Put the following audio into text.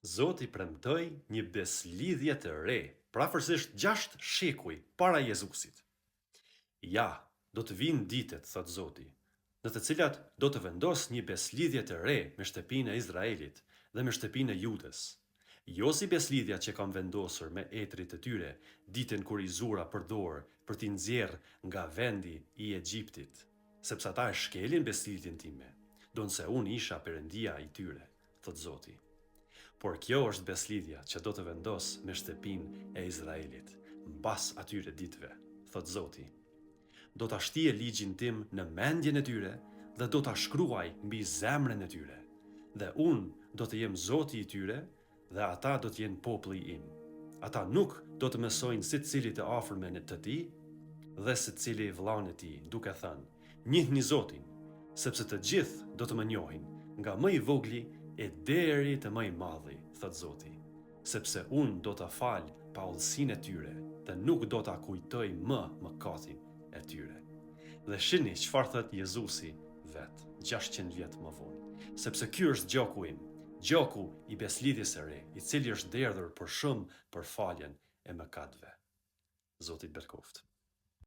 Zoti premtoi një beslidhje të re, prafërsisht 6 shekuj para Jezusit. Ja, do të vinë ditët, thot Zoti, në të cilat do të vendos një beslidhje të re me shtëpinë e Izraelit dhe me shtëpinë e Judës. Jo si beslidhja që kam vendosur me etrit të tyre, ditën kur i zura për dorë për t'i nxjerrë nga vendi i Egjiptit, sepse ata e shkelin beslidhjen time, donse unë isha Perëndia i tyre, thot Zoti. Por kjo është beslidhja që do të vendos me shtëpinë e Izraelit, mbas atyre ditëve, thot Zoti. Do ta shtije ligjin tim në mendjen e tyre dhe do ta shkruaj mbi zemrën e tyre. Dhe unë do të jem Zoti i tyre dhe ata do të jenë populli im. Ata nuk do të mësojnë secili të afërmen të tij dhe secili vllain e tij, duke thënë: "Njihni Zotin", sepse të gjithë do të më njohin, nga më i vogli e deri te më i madhi, thot Zoti, sepse unë do ta fal paullsinë e tyre dhe nuk do ta kujtoj më mëkatin e tyre. Dhe shihni çfarë thot Jezusi vet, 600 vjet më vonë, sepse ky është gjoku im, gjoku i beslidhjes së re, i cili është derdhur për shumë për faljen e mëkateve. Zoti të bekoft.